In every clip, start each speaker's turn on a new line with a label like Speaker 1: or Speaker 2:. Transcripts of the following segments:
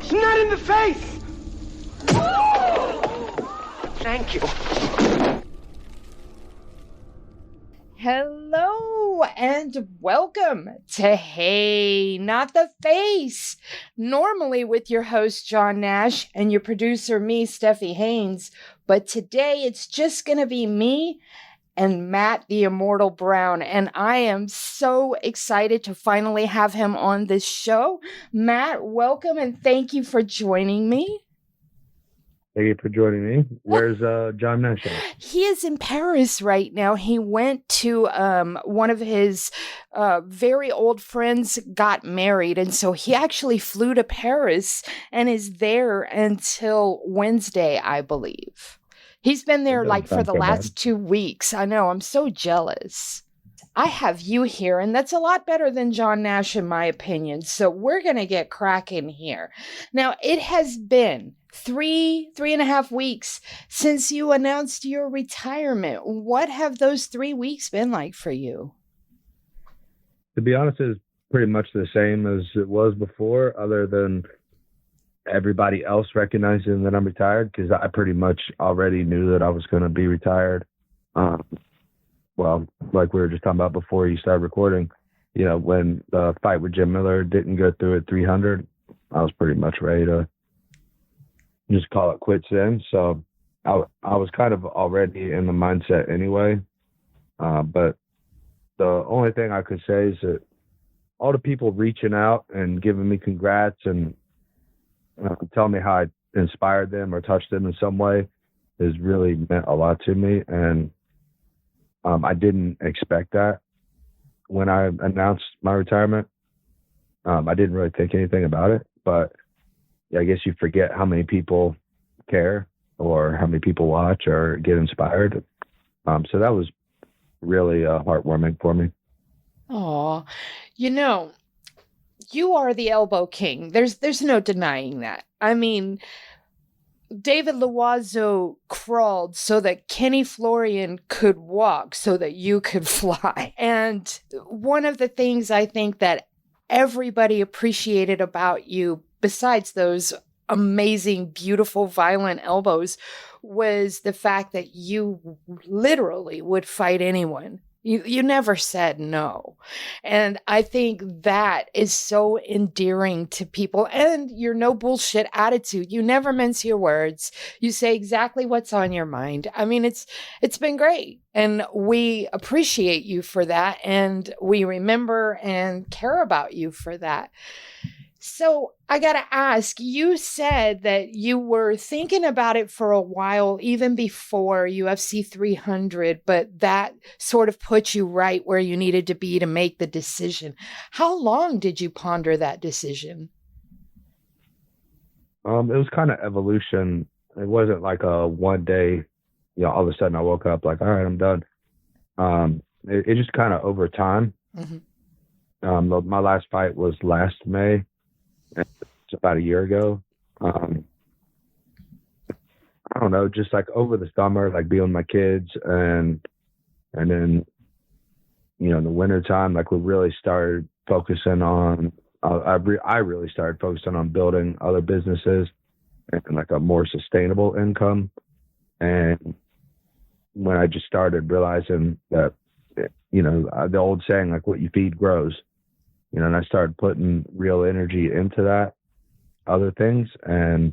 Speaker 1: It's not in the face! Thank you.
Speaker 2: Hello and welcome to Hey, Not the Face. Normally with your host, John Nash, and your producer, me, Steffi Haynes. But today it's just going to be me and Matt, the Immortal Brown. And I am so excited to finally have him on this show. Matt, welcome and thank you for joining me.
Speaker 3: Thank you for joining me. Where's John Nash?
Speaker 2: He is in Paris right now. He went to one of his very old friends got married. And so he actually flew to Paris and is there until Wednesday, I believe. He's been there like for the last 2 weeks. I know. I'm so jealous. I have you here, and that's a lot better than John Nash, in my opinion. So we're going to get cracking here. Now, it has been three and a half weeks since you announced your retirement. What have those 3 weeks been like for you?
Speaker 3: To be honest, it's pretty much the same as it was before, other than everybody else recognizing that I'm retired, because I pretty much already knew that I was going to be retired. Well, like we were just talking about before you started recording, you know, when the fight with Jim Miller didn't go through at 300, I was pretty much ready to just call it quits then. So I was kind of already in the mindset anyway. But the only thing I could say is that all the people reaching out and giving me congrats and telling me how I inspired them or touched them in some way has really meant a lot to me. And I didn't expect that when I announced my retirement. I didn't really think anything about it, but I guess you forget how many people care or how many people watch or get inspired. So that was really heartwarming for me.
Speaker 2: Oh, you know, you are the elbow king. There's no denying that. I mean, David Loiseau crawled so that Kenny Florian could walk so that you could fly. And one of the things I think that everybody appreciated about you, besides those amazing, beautiful, violent elbows, was the fact that you literally would fight anyone. You never said no. And I think that is so endearing to people. And your no bullshit attitude. You never mince your words. You say exactly what's on your mind. I mean, it's been great. And we appreciate you for that. And we remember and care about you for that. So I got to ask, you said that you were thinking about it for a while, even before UFC 300, but that sort of put you right where you needed to be to make the decision. How long did you ponder that decision?
Speaker 3: It was kind of evolution. It wasn't like a one day, you know, all of a sudden I woke up like, all right, I'm done. It just kind of over time. Mm-hmm. My last fight was last May. It's about a year ago. I don't know, just like over the summer, like being with my kids, and then, you know, in the winter time, like we really started focusing on. I really started focusing on building other businesses and like a more sustainable income. And when I just started realizing that, you know, the old saying, like what you feed grows. You know, and I started putting real energy into that, other things, and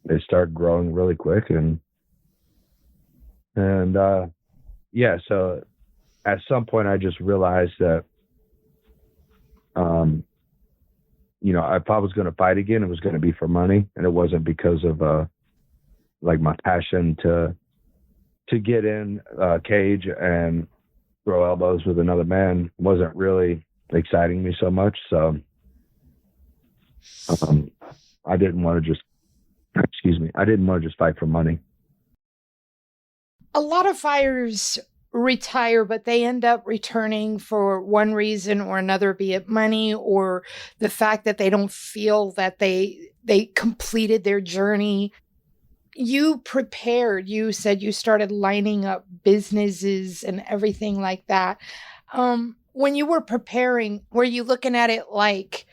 Speaker 3: they started growing really quick. And yeah, so at some point I just realized that, you know, if I was going to fight again, it was going to be for money, and it wasn't because of like my passion to get in a cage and throw elbows with another man wasn't really exciting me so much. So I didn't want to just fight for money.
Speaker 2: A lot of fighters retire, but they end up returning for one reason or another, be it money or the fact that they don't feel that they completed their journey. You prepared, you said you started lining up businesses and everything like that. When you were preparing, were you looking at it like,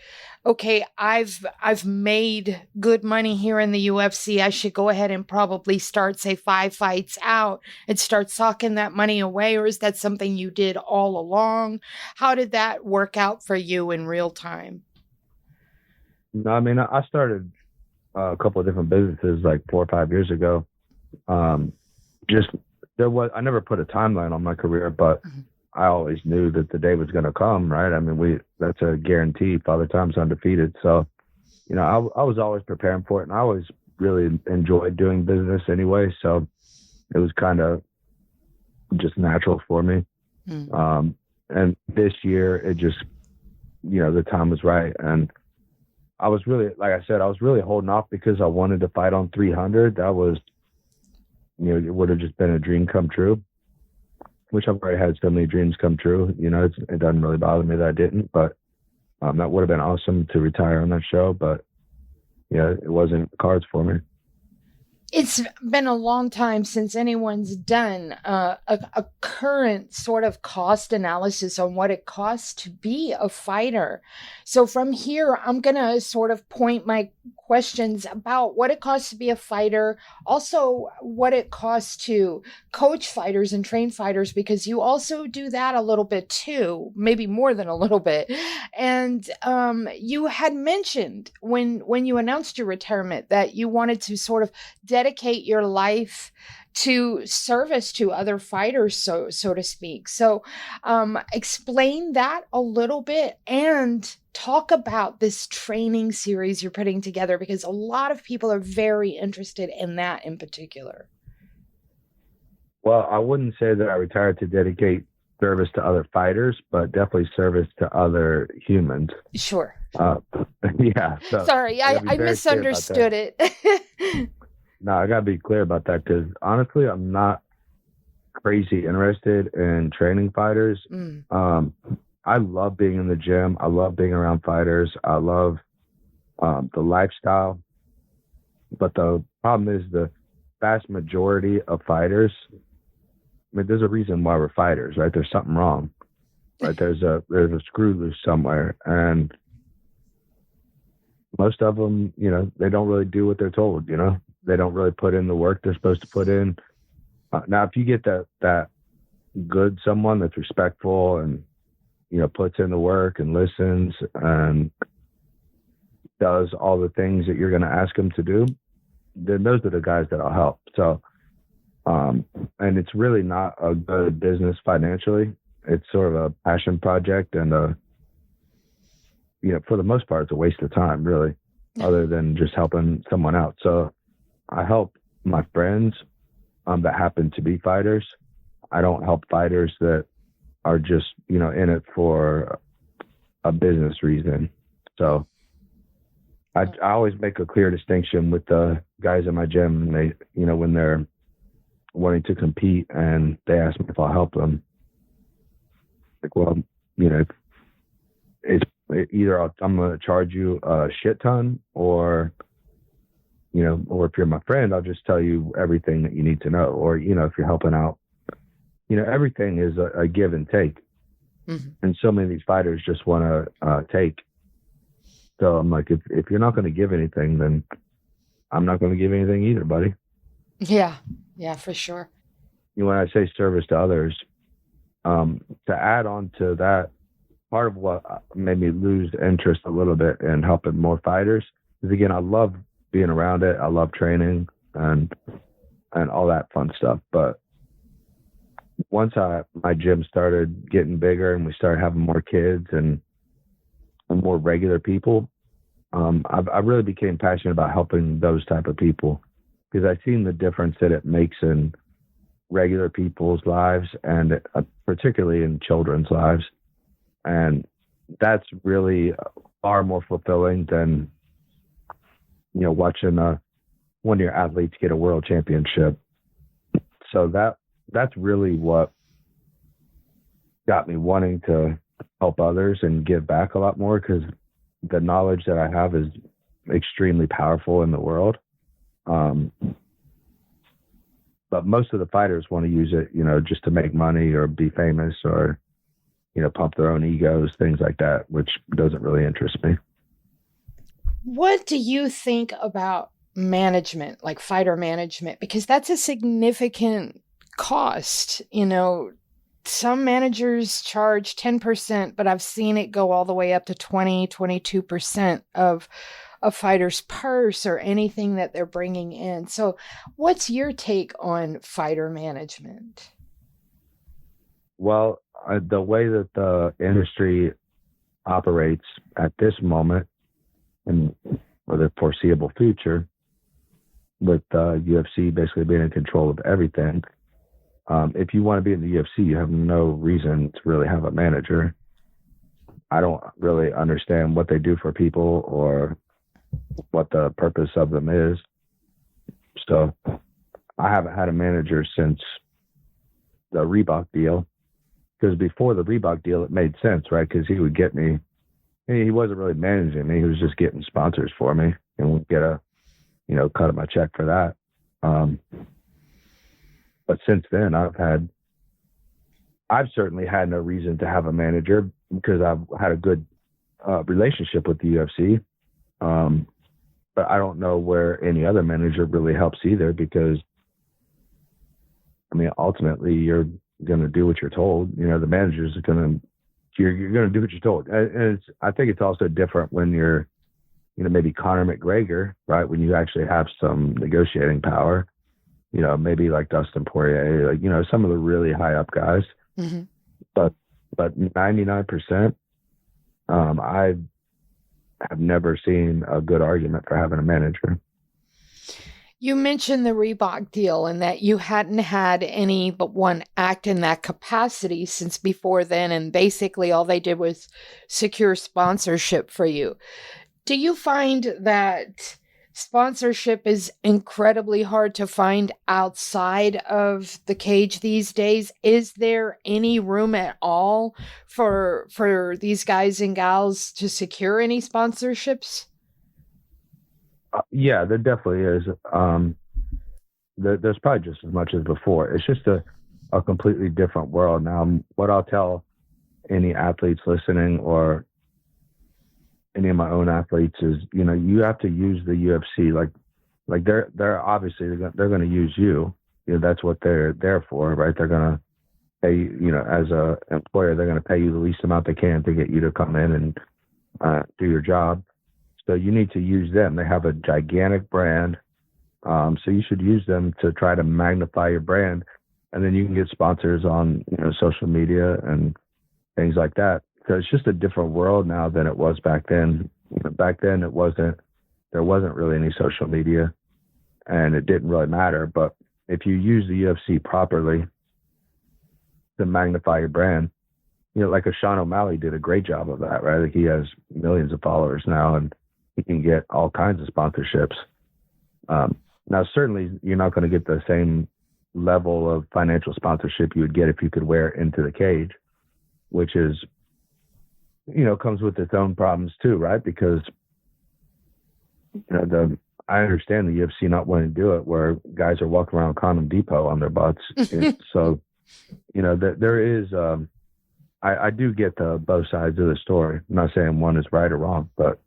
Speaker 2: okay, I've made good money here in the UFC. I should go ahead and probably start, say, 5 fights out and start socking that money away? Or is that something you did all along? How did that work out for you in real time?
Speaker 3: No, I mean, I started a couple of different businesses like 4 or 5 years ago. Just I never put a timeline on my career, but I always knew that the day was going to come, right? I mean, that's a guarantee. Father Time's undefeated. So, I was always preparing for it, and I always really enjoyed doing business anyway. So it was kind of just natural for me. And this year it just, the time was right. And I was really, like I said, I was really holding off because I wanted to fight on 300. That was, it would have just been a dream come true, which I've already had so many dreams come true. It doesn't really bother me that I didn't, but that would have been awesome to retire on that show. But it wasn't in the cards for me.
Speaker 2: It's been a long time since anyone's done a current sort of cost analysis on what it costs to be a fighter. So from here, I'm going to sort of point my questions about what it costs to be a fighter, also what it costs to coach fighters and train fighters, because you also do that a little bit too, maybe more than a little bit. And you had mentioned when you announced your retirement that you wanted to sort of dedicate your life to service to other fighters, so to speak. So explain that a little bit and talk about this training series you're putting together, because a lot of people are very interested in that in particular.
Speaker 3: Well, I wouldn't say that I retired to dedicate service to other fighters, but definitely service to other humans.
Speaker 2: Sure.
Speaker 3: Yeah. So
Speaker 2: sorry, I misunderstood it.
Speaker 3: No, I gotta be clear about that, because honestly, I'm not crazy interested in training fighters. I love being in the gym. I love being around fighters. I love the lifestyle. But the problem is the vast majority of fighters, I mean, there's a reason why we're fighters, right? There's something wrong, right? There's a screw loose somewhere. And most of them, they don't really do what they're told, They don't really put in the work they're supposed to put in. Now, if you get that good someone that's respectful and, puts in the work and listens and does all the things that you're going to ask them to do, then those are the guys that'll help. So, and it's really not a good business financially. It's sort of a passion project, and for the most part, it's a waste of time, really, other than just helping someone out. So I help my friends that happen to be fighters. I don't help fighters that are just, in it for a business reason. So I always make a clear distinction with the guys in my gym. They, when they're wanting to compete and they ask me if I'll help them, like, well, it's either I'm going to charge you a shit ton, or if you're my friend, I'll just tell you everything that you need to know. Or, if you're helping out, everything is a give and take. And so many of these fighters just want to take. So I'm like, if you're not going to give anything, then I'm not going to give anything either, buddy.
Speaker 2: Yeah, for sure.
Speaker 3: When I say service to others, to add on to that, part of what made me lose interest a little bit in helping more fighters is, again, I love being around it. I love training and all that fun stuff. But once my gym started getting bigger and we started having more kids and more regular people, I really became passionate about helping those type of people, because I've seen the difference that it makes in regular people's lives, and particularly in children's lives. And that's really far more fulfilling than, watching one of your athletes get a world championship. So that's really what got me wanting to help others and give back a lot more, because the knowledge that I have is extremely powerful in the world. But most of the fighters want to use it, just to make money or be famous or, pump their own egos, things like that, which doesn't really interest me.
Speaker 2: What do you think about management, like fighter management? Because that's a significant cost. Some managers charge 10%, but I've seen it go all the way up to 20, 22% of a fighter's purse or anything that they're bringing in. So, what's your take on fighter management?
Speaker 3: Well, the way that the industry operates at this moment and for the foreseeable future, with UFC basically being in control of everything, if you want to be in the UFC, you have no reason to really have a manager. I don't really understand what they do for people or what the purpose of them is. So I haven't had a manager since the Reebok deal, because before the Reebok deal, it made sense, right? Because he would get me, he wasn't really managing me. He was just getting sponsors for me and would get a, cut of my check for that. But since then, I've certainly had no reason to have a manager because I've had a good relationship with the UFC. But I don't know where any other manager really helps either, because ultimately you're going to do what you're told. The managers are you're going to do what you're told. And I think it's also different when you're, maybe Conor McGregor, right? When you actually have some negotiating power, maybe like Dustin Poirier, some of the really high up guys.
Speaker 2: Mm-hmm.
Speaker 3: But 99%, I have never seen a good argument for having a manager.
Speaker 2: You mentioned the Reebok deal and that you hadn't had any but one act in that capacity since before then, and basically all they did was secure sponsorship for you. Do you find that sponsorship is incredibly hard to find outside of the cage these days? Is there any room at all for these guys and gals to secure any sponsorships?
Speaker 3: Yeah, there definitely is. There's probably just as much as before. It's just a completely different world now. What I'll tell any athletes listening, or any of my own athletes, is you have to use the UFC like they're obviously they're going to use you. That's what they're there for, right? They're going to pay as a employer, they're going to pay you the least amount they can to get you to come in and do your job. So you need to use them. They have a gigantic brand. So you should use them to try to magnify your brand. And then you can get sponsors on, social media and things like that. So it's just a different world now than it was back then. Back then there wasn't really any social media, and it didn't really matter. But if you use the UFC properly to magnify your brand, like a Sean O'Malley did a great job of that, right? Like he has millions of followers now, and he can get all kinds of sponsorships. Now, certainly you're not going to get the same level of financial sponsorship you would get if you could wear it into the cage, which is, comes with its own problems too, right? Because, I understand the UFC not wanting to do it, where guys are walking around Condom Depot on their butts. So, there is, I do get both sides of the story. I'm not saying one is right or wrong, but,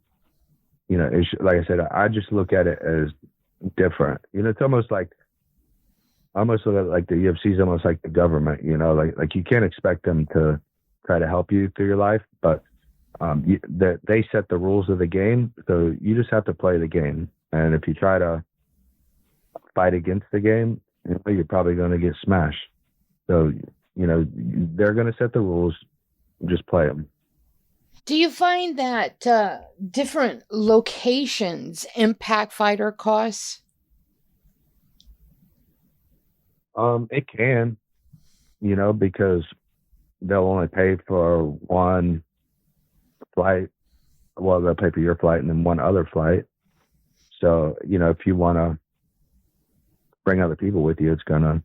Speaker 3: it's, like I said, I just look at it as different. It's almost like the UFC is almost like the government, like you can't expect them to try to help you through your life, but they set the rules of the game. So you just have to play the game. And if you try to fight against the game, you're probably going to get smashed. So, they're going to set the rules, just play them.
Speaker 2: Do you find that different locations impact fighter costs?
Speaker 3: It can, because they'll only pay for one flight. Well, they'll pay for your flight and then one other flight. So, if you want to bring other people with you, it's going to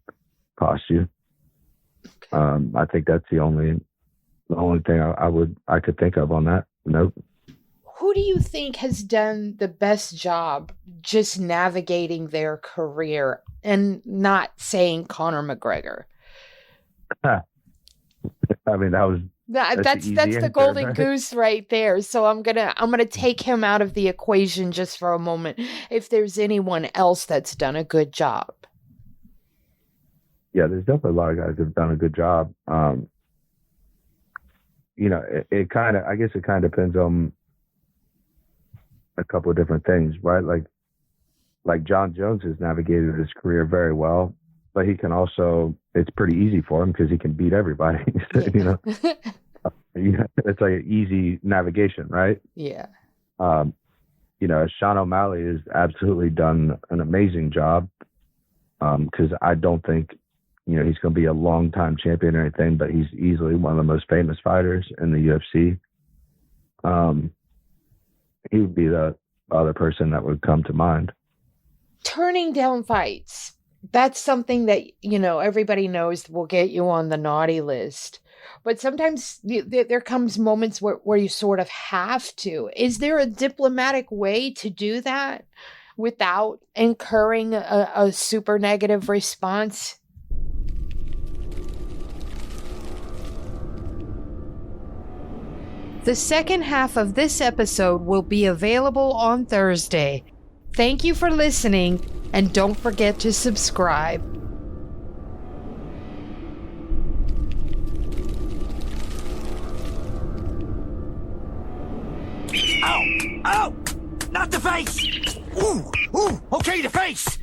Speaker 3: cost you. Okay. I think that's the only thing I could think of on that note.
Speaker 2: Who do you think has done the best job just navigating their career, and not saying Conor McGregor?
Speaker 3: That was
Speaker 2: That's
Speaker 3: easy
Speaker 2: the
Speaker 3: answer,
Speaker 2: golden
Speaker 3: right?
Speaker 2: goose right there. So I'm gonna take him out of the equation just for a moment. If there's anyone else that's done a good job.
Speaker 3: Yeah, there's definitely a lot of guys that have done a good job. It kind of, I guess it kind of depends on a couple of different things, right? Like John Jones has navigated his career very well, but he can also, it's pretty easy for him because he can beat everybody.
Speaker 2: Yeah.
Speaker 3: It's like an easy navigation, right?
Speaker 2: Yeah.
Speaker 3: Sean O'Malley has absolutely done an amazing job. Because I don't think, he's going to be a long-time champion or anything, but he's easily one of the most famous fighters in the UFC. He would be the other person that would come to mind.
Speaker 2: Turning down fights. That's something that, everybody knows will get you on the naughty list. But sometimes there comes moments where you sort of have to. Is there a diplomatic way to do that without incurring a super negative response? The second half of this episode will be available on Thursday. Thank you for listening, and don't forget to subscribe.
Speaker 1: Ow! Ow! Not the face! Ooh! Ooh! Okay, the face!